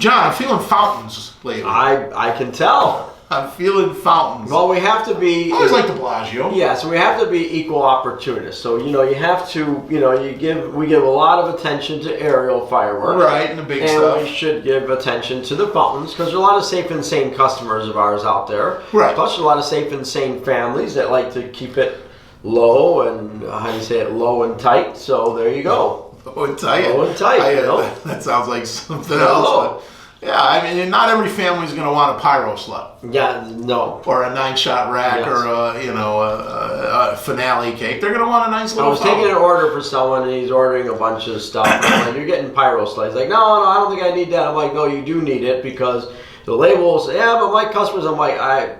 John, I'm feeling fountains lately. I can tell. I'm feeling fountains. Well, we have to be. I always like the Bellagio. Yeah, so we have to be equal opportunists. So you have to, we give a lot of attention to aerial fireworks, right, and the big stuff. And we should give attention to the fountains because there are a lot of safe and sane customers of ours out there. Right. Plus, there's a lot of safe and sane families that like to keep it low and low and tight. So there you go. Low and tight. Low and tight. That sounds like something else. Yeah, I mean, not every family's going to want a pyro sled. Yeah, no. Or a 9-shot rack, Yes. or a finale cake. They're going to want a nice little. I was taking an order for someone, and he's ordering a bunch of stuff. I'm like, "You're getting pyro sleds." Like, no, I don't think I need that. I'm like, "No, you do need it because the label will say, yeah, but my customers." I'm like,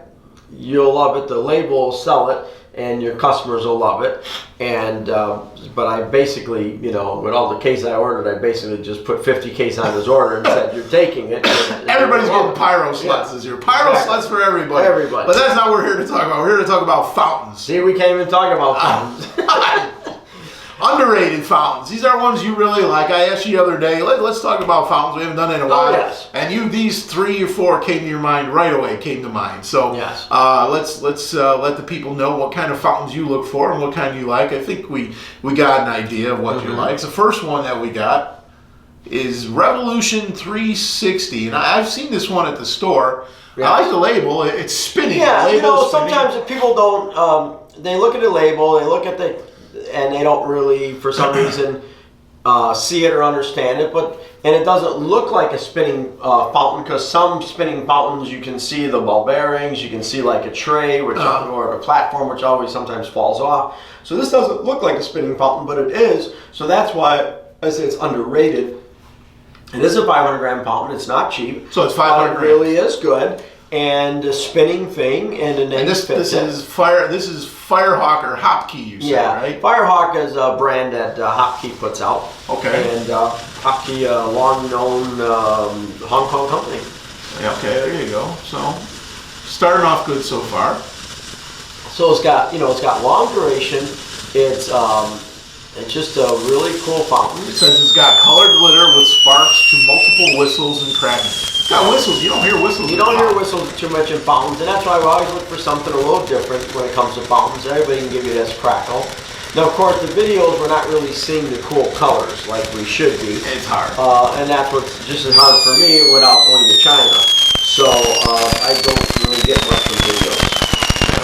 "You'll love it. The label will sell it, and your customers will love it." And but I basically, with all the case I ordered, I basically just put 50 case on his order and said, "You're taking it." Everybody's getting pyro sleds this year. Pyro sleds for everybody. Everybody. But that's not what we're here to talk about. We're here to talk about fountains. See, we can't even talk about fountains. Underrated fountains. These are ones you really like. I asked you the other day, let's talk about fountains. We haven't done it in a while. Yes. And these 3 or 4 came to your mind right away, came to mind. So yes. Let's let the people know what kind of fountains you look for and what kind you like. I think we got an idea of what you like. The first one that we got is Revolution 360. And I've seen this one at the store. Yes. I like the label. It's spinning. Yeah, sometimes if people don't, they look at the label, they look at and they don't really, for some reason, see it or understand it. And it doesn't look like a spinning fountain, because some spinning fountains you can see the ball bearings, you can see like a tray or a platform, which always sometimes falls off. So this doesn't look like a spinning fountain, but it is. So that's why I say it's underrated. It is a 500 gram fountain. It's not cheap. So it's 500 grams. It really is good. And a spinning thing, and a name this is Firehawk or Hopkey, you say, right? Firehawk is a brand that Hopkey puts out. Okay. And Hopkey, a long-known Hong Kong company. Okay, there you go. So, starting off good so far. So it's got long duration. It's just a really cool fountain. It says it's got colored glitter with sparks to multiple whistles and cracking. It's got whistles. You don't hear whistles. You don't hear whistles too much in fountains, and that's why we always look for something a little different when it comes to fountains. Everybody can give you this crackle. Now, of course, the videos we're not really seeing the cool colors like we should be. It's hard. And that's what's just as hard for me without going to China. So I don't really get much from videos.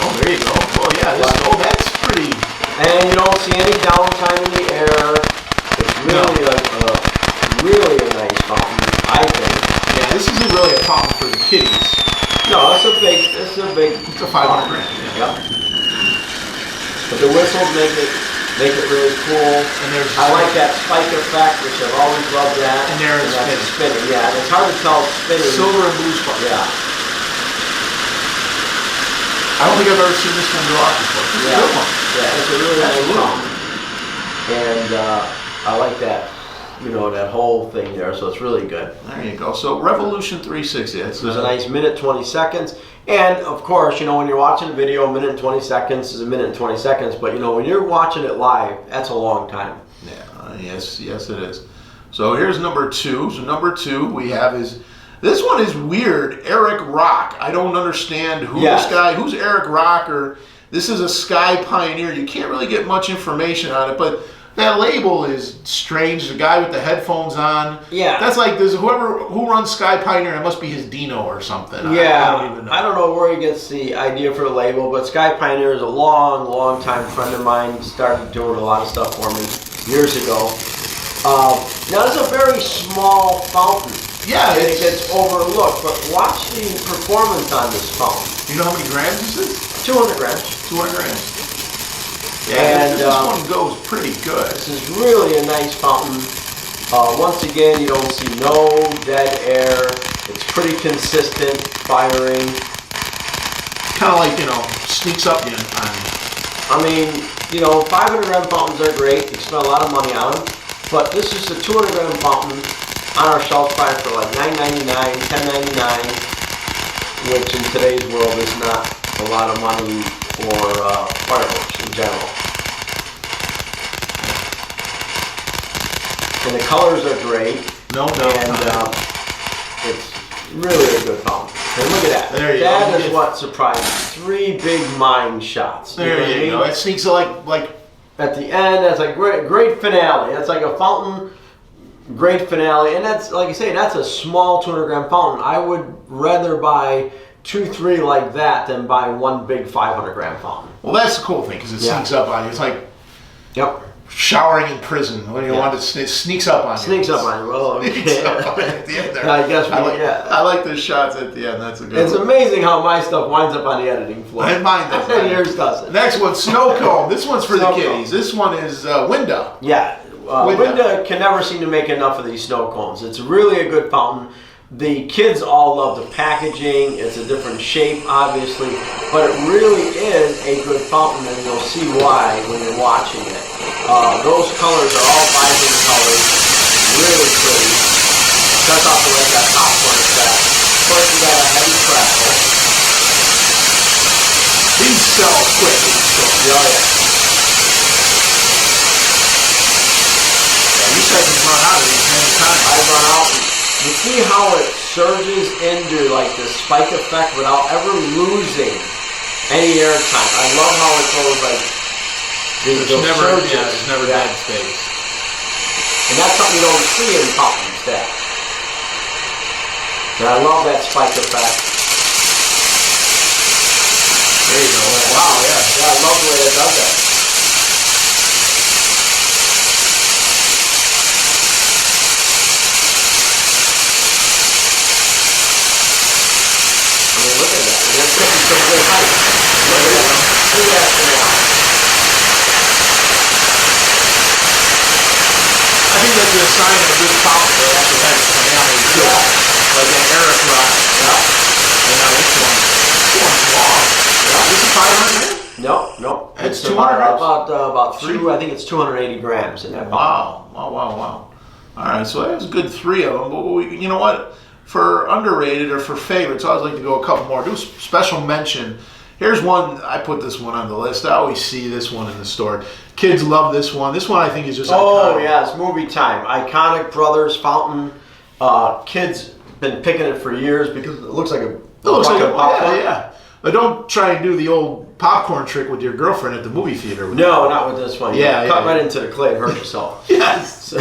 Oh, there you go. Oh, yeah. That's pretty. And you don't see any downtime in the air. It's really a nice fountain, I think. Yeah, this isn't really a fountain for the kiddies. No, it's a big. It's a 500 grand. Yeah. But the whistles make it really cool. And I like that spike effect, which I've always loved that. And it's spinning. Yeah, and it's hard to tell spinning. Silver and blue spark. Yeah. I don't think I've ever seen this one go off before. It's a good one. Yeah, it's a really nice fountain. And I like that, that whole thing there, so it's really good. There you go. So Revolution 360. It's a nice minute 20 seconds. And of course, when you're watching a video, a minute and 20 seconds is a minute and 20 seconds. But when you're watching it live, that's a long time. Yeah, yes it is. So here's number 2. So number 2 we have is, this one is weird. Eric Rock. I don't understand who's Eric Rock, or this is a Sky Pioneer. You can't really get much information on it, but that label is strange. The guy with the headphones on. Yeah. That's like who runs Sky Pioneer. It must be his Dino or something. Yeah. I don't even know. I don't know where he gets the idea for the label, but Sky Pioneer is a long time friend of mine. He started doing a lot of stuff for me years ago. Now it's a very small fountain. Yeah, and it gets overlooked, but watch the performance on this fountain. You know how many grams this is? 200 grams. 200 grams. Yeah, and this one goes pretty good. This is really a nice fountain. Once again, you don't see no dead air. It's pretty consistent firing. Kind of like, sneaks up on you. I mean, 500 gram fountains are great. You spend a lot of money on them. But this is a 200 gram fountain on our shelf price for like $9.99, $10.99, which in today's world is not a lot of money for fireworks in general. And the colors are great. No. It's really a good fountain. And look at that. There you go. That is what surprised me. 3 big mine shots. There you go. It sneaks like at the end. That's a great finale. That's like a fountain. Great finale, and that's like I say, that's a small 200-gram fountain. I would rather buy 2, 3 like that than buy one big 500-gram fountain. Well, that's the cool thing because it sneaks up on you. It's like showering in prison when you want it. It sneaks up on you. Sneaks up on you. Well, okay. Sneaks up on you at the end there. I guess I like the shots at the end. That's a good. It's amazing how my stuff winds up on the editing floor. And mine does. And yours doesn't. Next one, snow cone. This one's for the kiddies. This one is Winda. Yeah. Winda can never seem to make enough of these snow cones. It's really a good fountain. The kids all love the packaging. It's a different shape, obviously, but it really is a good fountain, and you'll see why when you're watching it. Those colors are all vibrant colors, really pretty. Cuts off the way that popcorn effect. Of course, you got a heavy crackle. These sell quickly. Oh, yeah. You said you run out of these many times. I run out. You see how it surges into like the spike effect without ever losing any air time. I love how it goes like there's never dead space. And that's something you don't see in fountains there. And I love that spike effect. There you go. Wow, yeah. I love the way it does that. Look at that. And that's getting some good height. Look at that. Look at that. I think that's a sign of a good fountain. They actually had it coming out of the show. Like an Eric Rock. Yeah. And now this one's long. Yeah. This is 500? No. It's 200 grams? About 3, I think it's 280 grams in that fountain. Wow. All right, so that was a good 3 of them. But you know what? For underrated or for favorites, I always like to go a couple more. Do special mention. Here's one. I put this one on the list. I always see this one in the store. Kids love this one. This one I think is just iconic. Yeah, it's movie time. Iconic Brothers fountain. Kids been picking it for years because it looks like a popcorn. Yeah. But don't try and do the old popcorn trick with your girlfriend at the movie theater. No, not with this one. Cut right into the clay and hurt yourself. Yes.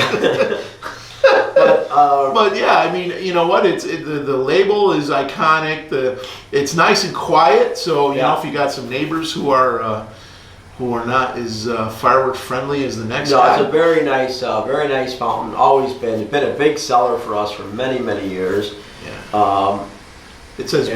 But yeah, I mean, you know what? The label is iconic. It's nice and quiet. So you know, if you got some neighbors who are not as fireworks friendly as the next guy. It's a very nice fountain. Always been a big seller for us for many years. Yeah. It says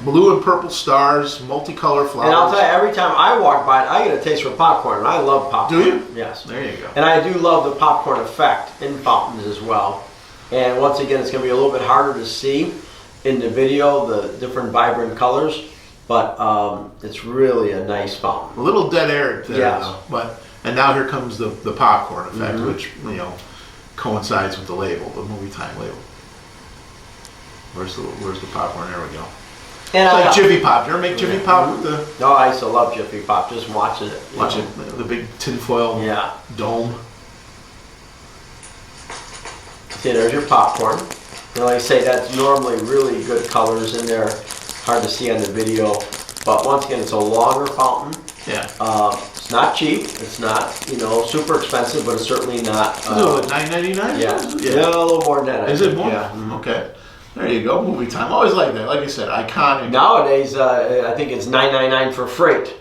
blue and purple stars, multicolor flowers. And I'll tell you, every time I walk by it, I get a taste for popcorn, and I love popcorn. Do you? Yes. There you go. And I do love the popcorn effect in fountains as well. And once again, it's going to be a little bit harder to see in the video, the different vibrant colors, but it's really a nice fountain. A little dead air there, yes. And now here comes the popcorn effect, which coincides with the label, the movie time label. Where's the popcorn? There we go. And it's like Jiffy Pop. You ever make Jiffy Pop with the? No, I used to love Jiffy Pop. Just watching it. Watching the big tinfoil dome. See, there's your popcorn. And like I say, that's normally really good colors in there. Hard to see on the video, but once again, it's a longer fountain. Yeah. It's not cheap. It's not super expensive, but it's certainly not. $9.99. Yeah, a little more than that. Is it more? Yeah. Okay. There you go, movie time. Always like that. Like I said, iconic. Nowadays, I think it's $9.99 for freight.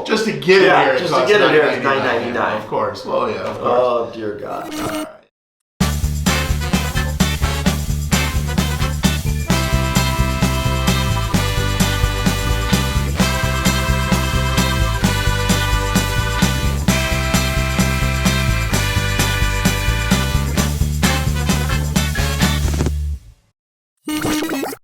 Just to get it here. Just to get it here is $9.99. Of course. Well, yeah. Of course. Oh dear God.